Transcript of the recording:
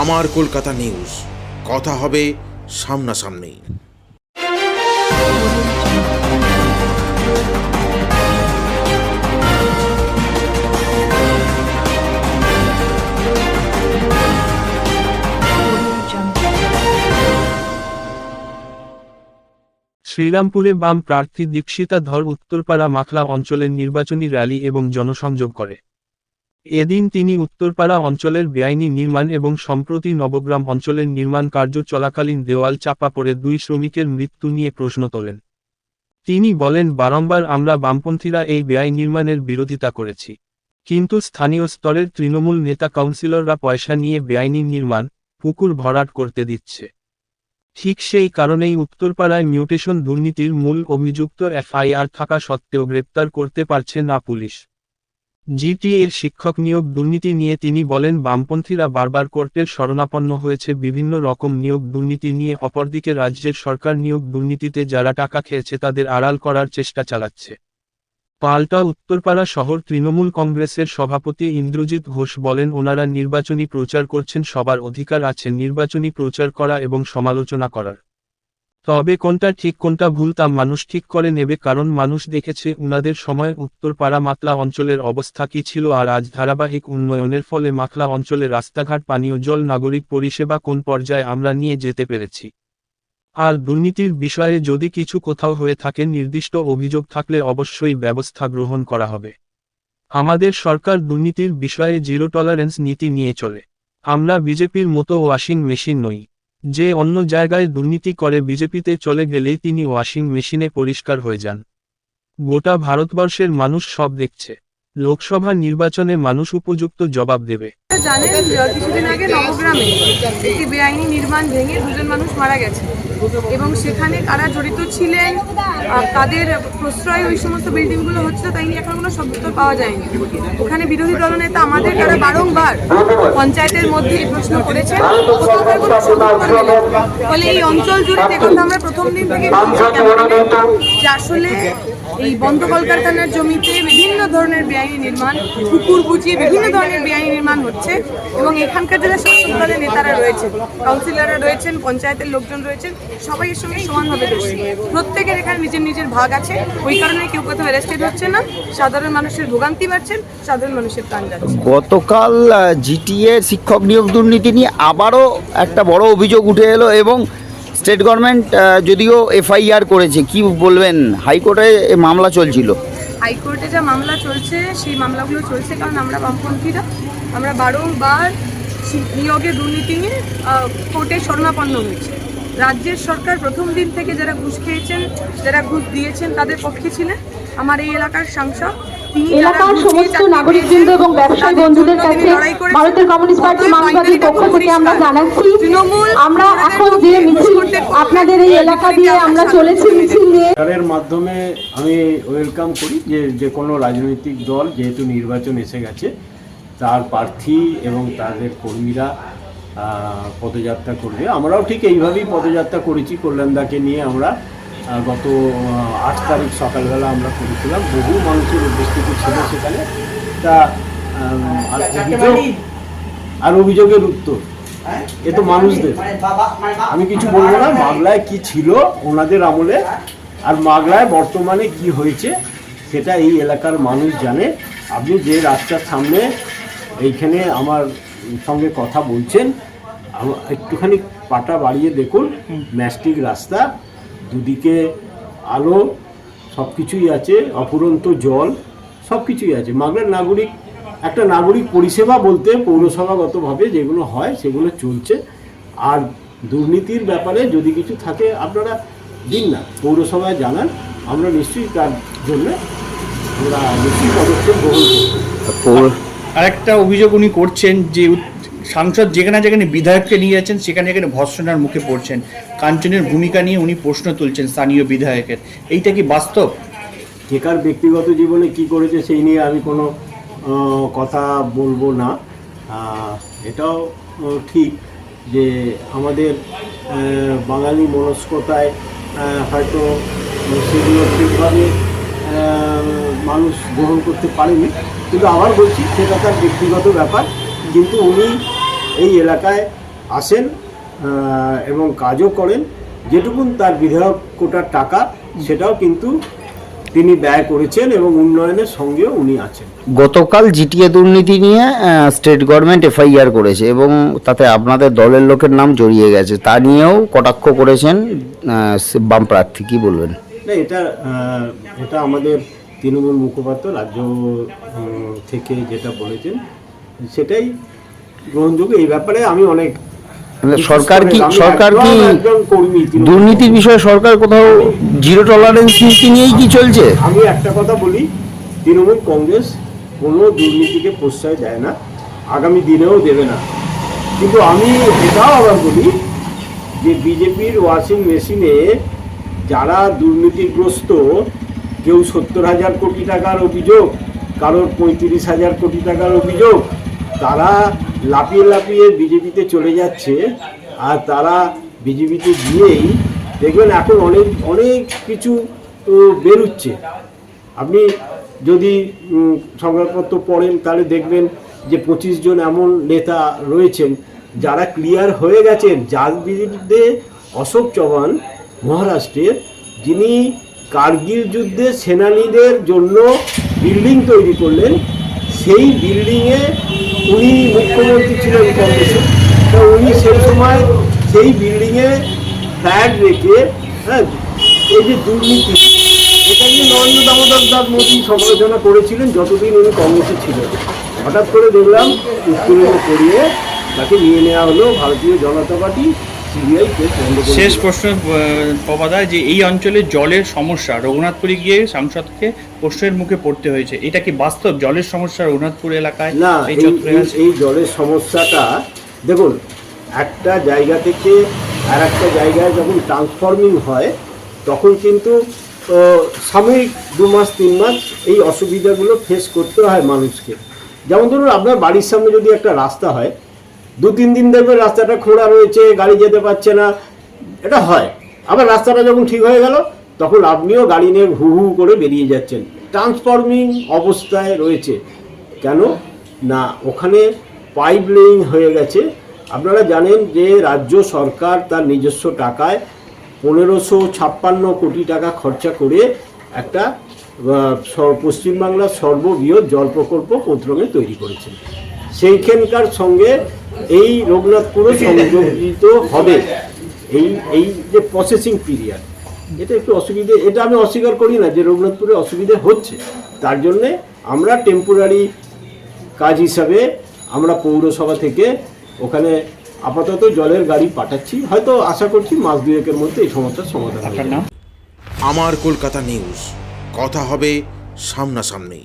আমার কলকাতা নিউজ, কথা হবে সামনাসামনি। শ্রীরামপুরে বাম প্রার্থী দীক্ষিতা ধর উত্তরপাড়া মাখলা অঞ্চলের নির্বাচনী র্যালি এবং জনসংযোগ করে। এদিন তিনি উত্তরপাড়া অঞ্চলের বেআইনি নির্মাণ এবং সম্প্রতি নবগ্রাম অঞ্চলের নির্মাণ কার্য চলাকালীন দেওয়াল চাপা পড়ে 2 শ্রমিকের মৃত্যু নিয়ে প্রশ্ন তোলেন। তিনি বলেন, বারংবার আমরা বামপন্থীরা এই বেআইনি নির্মাণের বিরোধিতা করেছি, কিন্তু স্থানীয় স্তরের তৃণমূল নেতা কাউন্সিলররা পয়সা নিয়ে বেআইনি নির্মাণ, পুকুর ভরাট করতে দিচ্ছে। ঠিক সেই কারণেই উত্তরপাড়ায় মিউটেশন দুর্নীতির মূল অভিযুক্ত এফআইআর থাকা সত্ত্বেও গ্রেপ্তার করতে পারছে না পুলিশ। জিটিএর শিক্ষক নিয়োগ দুর্নীতি নিয়ে তিনি বলেন, বামপন্থীরা বারবার কোর্টের শরণাপন্ন হয়েছে বিভিন্ন রকম নিয়োগ দুর্নীতি নিয়ে। অপরদিকে রাজ্যের সরকার নিয়োগ দুর্নীতিতে যারা টাকা খেয়েছে তাদের আড়াল করার চেষ্টা চালাচ্ছে। পাল্টা উত্তরপাড়া শহর তৃণমূল কংগ্রেসের সভাপতি ইন্দ্রজিৎ ঘোষ বলেন, ওনারা নির্বাচনী প্রচার করছেন, সবার অধিকার আছে নির্বাচনী প্রচার করা এবং সমালোচনা করার। তবে কোনটা ঠিক কোনটা ভুল তা মানুষ ঠিক করে নেবে, কারণ মানুষ দেখেছে উনাদের সময়ে উত্তরপাড়া মাখলা অঞ্চলের অবস্থা কী ছিল, আর আজ ধারাবাহিক উন্নয়নের ফলে মাখলা অঞ্চলে রাস্তাঘাট, পানীয় জল, নাগরিক পরিষেবা কোন পর্যায়ে আমরা নিয়ে যেতে পেরেছি। আর দুর্নীতির বিষয়ে যদি কিছু কোথাও হয়ে থাকে, নির্দিষ্ট অভিযোগ থাকলে অবশ্যই ব্যবস্থা গ্রহণ করা হবে। আমাদের সরকার দুর্নীতির বিষয়ে জিরো টলারেন্স নীতি নিয়ে চলে। আমরা বিজেপির মতো ওয়াশিং মেশিন নই, যে অন্য জায়গায় দুর্নীতি করে বিজেপিতে চলে গেলেই তিনি ওয়াশিং মেশিনে পরিষ্কার হয়ে যান। গোটা ভারতবর্ষের মানুষ সব দেখছে। লোকসভা নির্বাচনে মানুষ উপযুক্ত জবাব দেবে। জানেন, কিছুদিন আগে নবগ্রামে একটি বেআইনি নির্মাণ ভেঙে 2জন মানুষ মারা গেছে এবং সেখানে কারা জড়িত ছিলেন, তাদের প্রশ্রয় ওই সমস্ত বিল্ডিংগুলো হচ্ছে, তাই নিয়ে এখন কোনো সদুত্তর পাওয়া যায়নি। ওখানে বিরোধী দলনেতা আমাদের তারা বারংবার পঞ্চায়েতের মধ্যে এই প্রশ্ন করেছেন, ফলে এই অঞ্চল জুড়ে দেখুন আমরা প্রথম দিন থেকে যে আসলে এই বন্ধ কলকারখানার জমিতে বিভিন্ন ধরনের বেআইনি নির্মাণ, পুকুর বুঝিয়ে বিভিন্ন ধরনের বেআইনি নির্মাণ হচ্ছে এবং এখানকার যারা শাসক দলের নেতারা রয়েছেন, কাউন্সিলররা রয়েছেন, পঞ্চায়েতের লোকজন রয়েছেন, সবাই এর সঙ্গে সমানভাবে দোষী। প্রত্যেকের এখানে নিজের নিজের ভাগ আছে, ওই কারণে কেউ কোথাও অ্যারেস্টেড হচ্ছে না, সাধারণ মানুষের ভোগান্তি বাড়ছেন, সাধারণ মানুষের প্রাণ যাচ্ছে। গতকাল জিটিএ শিক্ষক নিয়োগ দুর্নীতি নিয়ে আবারও একটা বড় অভিযোগ উঠে এলো এবং স্টেট গভর্নমেন্ট যদিও এফআইআর করেছে, কি বলবেন? হাইকোর্টে মামলা চলছিল, হাইকোর্টে যা মামলা চলছে সেই মামলাগুলো চলছে কারণ আমরা বামপন্থীরা আমরা বারংবার নিয়োগের দুর্নীতি নিয়ে কোর্টে শরণাপন্ন হয়েছে। রাজ্যের সরকার প্রথম দিন থেকে যারা ঘুষ খেয়েছেন, যারা ঘুষ দিয়েছেন তাদের পক্ষে ছিলেন। আমার এই এলাকার সাংসদ, এলাকার সমস্ত নাগরিকবৃন্দ এবং ব্যবসায়ী বন্ধুদের কাছে ভারতের কমিউনিস্ট পার্টি মার্ক্সবাদীর পক্ষ থেকে আমরা জানাচ্ছি, আমরা এখন যে মিছিল আপনাদের এই এলাকা দিয়ে আমরা চলেছি, মিছিল নিয়ে সরকারের মাধ্যমে আমি ওয়েলকাম করি যে কোনো রাজনৈতিক দল যেহেতু নির্বাচন এসে গেছে, তার প্রার্থী এবং তাদের কর্মীরা পদযাত্রা করবে। আমরাও ঠিক এইভাবেই পদযাত্রা করেছি। কল্যাণদাকে নিয়ে আমরা গত 8 তারিখ সকালবেলা আমরা করেছিলাম, বহু মানুষের উপস্থিতি ছিল সেখানে। তা আর অভিযোগের উত্তর এ তো মানুষদের, আমি কিছু বলবো না। মাগলায় কি ছিল ওনাদের আমলে আর মাগলায় বর্তমানে কি হয়েছে সেটা এই এলাকার মানুষ জানে। আপনি যে রাস্তার সামনে এইখানে আমার সঙ্গে কথা বলছেন, একটুখানি পাটা বাড়িয়ে দেখুন, ম্যাস্টিক রাস্তা, দুদিকে আলো, সব কিছুই আছে, অফুরন্ত জল, সব কিছুই আছে। মাগলার নাগরিক একটা নাগরিক পরিষেবা বলতে পৌরসভাগতভাবে যেগুলো হয় সেগুলো চলছে। আর দুর্নীতির ব্যাপারে যদি কিছু থাকে আপনারা দিন না, পৌরসভায় জানান, আমরা নিশ্চয়ই তার জন্য আমরা নিশ্চয়ই পদক্ষেপ গ্রহণ করব। আরেকটা অভিযোগ উনি করছেন যে সাংসদ যেখানে যেখানে বিধায়ককে নিয়ে যাচ্ছেন সেখানে সেখানে ভর্ৎসনার মুখে পড়ছেন। কাঞ্চনের ভূমিকা নিয়ে উনি প্রশ্ন তুলছেন স্থানীয় বিধায়কের, এইটা কি বাস্তব? টেকার ব্যক্তিগত জীবনে কি করেছে সেই নিয়ে আমি কোনো কথা বলবো না। এটাও ঠিক যে আমাদের বাঙালি মনস্কতায় হয়তো সেগুলো ঠিকভাবে মানুষ গ্রহণ করতে পারেনি, কিন্তু আবার বলছি সেটা তার ব্যক্তিগত ব্যাপার। কিন্তু উনি এই এলাকায় আসেন এবং কাজও করেন। যেটুকুন তার বিধায়ক কোটার টাকা সেটাও কিন্তু তিনি ব্যয় করেছেন এবং উন্নয়নের সঙ্গেও উনি আছেন। গতকাল জিটিএ দুর্নীতি নিয়ে স্টেট গভর্নমেন্ট এফআইআর করেছে এবং তাতে আপনাদের দলের লোকের নাম জড়িয়ে গেছে, তা নিয়েও কটাক্ষ করেছেন বাম প্রার্থী, কি বলবেন? না, এটা আমাদের তৃণমূল মুখপাত্র রাজ্য থেকে যেটা বলেছেন সেটাই গ্রহণযোগ্য। এই ব্যাপারে আমি অনেক সরকার কি একজন কর্মী, দুর্নীতির বিষয়ে সরকার কোথাও জিরো টলারেন্স নীতি নিয়েই কি চলছে? আমি একটা কথা বলি, তৃণমূল কংগ্রেস কোনো দুর্নীতিকে প্রশ্রয় দেয় না, আগামী দিনেও দেবে না। কিন্তু আমি এটাও আবার বলি যে বিজেপির ওয়াশিং মেশিনে যারা দুর্নীতিগ্রস্ত, কেউ 70,000 কোটি টাকার অভিযোগ, কারোর 35,000 কোটি টাকার অভিযোগ, তারা লাফিয়ে লাফিয়ে বিজেপিতে চলে যাচ্ছে। আর তারা বিজেপিতে গিয়েই দেখবেন এখন অনেক কিছু বেরুচ্ছে। আপনি যদি সংবাদপত্র পড়েন তাহলে দেখবেন যে 25 জন এমন নেতা রয়েছেন যারা ক্লিয়ার হয়ে গেছেন, যার বিরুদ্ধে অশোক চৌহান মহারাষ্ট্রের, যিনি কার্গিল যুদ্ধে সেনানীদের জন্য বিল্ডিং তৈরি করলেন, সেই বিল্ডিংয়ে উনি মুখ্যমন্ত্রী ছিলেন কংগ্রেসের, তো উনি সেই সময় সেই বিল্ডিংয়ে ফ্ল্যাগ রেখে এই যে দুর্নীতি, এটা নিয়ে নরেন্দ্র দামোদর দাস মোদী সমালোচনা করেছিলেন যতদিন উনি কংগ্রেসে ছিলেন। হঠাৎ করে দেখলাম উত্তরণে করিয়ে তাকে নিয়ে নেওয়া হলো ভারতীয় জনতা পার্টি, সিবিআই কেস বন্ধ করে। শেষ প্রশ্ন পবাদা, যে এই অঞ্চলে জলের সমস্যা, রঘুনাথপুরে গিয়ে সাংসদকে প্রশ্নের মুখে পড়তে হয়েছে, এটা কি বাস্তব জলের সমস্যা রঘুনাথপুর এলাকায়? না, এই জলের সমস্যাটা দেখুন, একটা জায়গা থেকে আর একটা জায়গায় যখন ট্রান্সফর্মিং হয় তখন কিন্তু সাময়িক 2 মাস 3 মাস এই অসুবিধাগুলো ফেস করতে হয় মানুষকে। যেমন ধরুন আপনার বাড়ির সামনে যদি একটা রাস্তা হয়, 2-3 দিন দেখবেন রাস্তাটা খোঁড়া রয়েছে, গাড়ি যেতে পারছে না, এটা হয়। আবার রাস্তাটা যখন ঠিক হয়ে গেল তখন আপনিও গাড়ি নিয়ে হু হু করে বেরিয়ে যাচ্ছেন। ট্রান্সফর্মিং অবস্থায় রয়েছে। কেন না, ওখানে পাইপ লেইং হয়ে গেছে। আপনারা জানেন যে রাজ্য সরকার তার নিজস্ব টাকায় 1556 কোটি টাকা খরচা করে একটা পশ্চিমবাংলার সর্ববৃহৎ জল প্রকল্প কোঁতরঙে তৈরি করেছে। সেইখানকার সঙ্গে এই রঘুনাথপুরও সংযোজিত হবে। এই যে প্রসেসিং পিরিয়ড, এটা একটু অসুবিধে, এটা আমি অস্বীকার করি না যে রঘুনাথপুরে অসুবিধে হচ্ছে। তার জন্যে আমরা টেম্পোরারি কাজ হিসাবে আমরা পৌরসভা থেকে ওখানে আপাতত জলের গাড়ি পাঠাচ্ছি, হয়তো আশা করছি মাস 2-1-এর মধ্যে এই সমস্যার সমাধান হবে। আমার কলকাতা নিউজ, কথা হবে সামনাসামনি।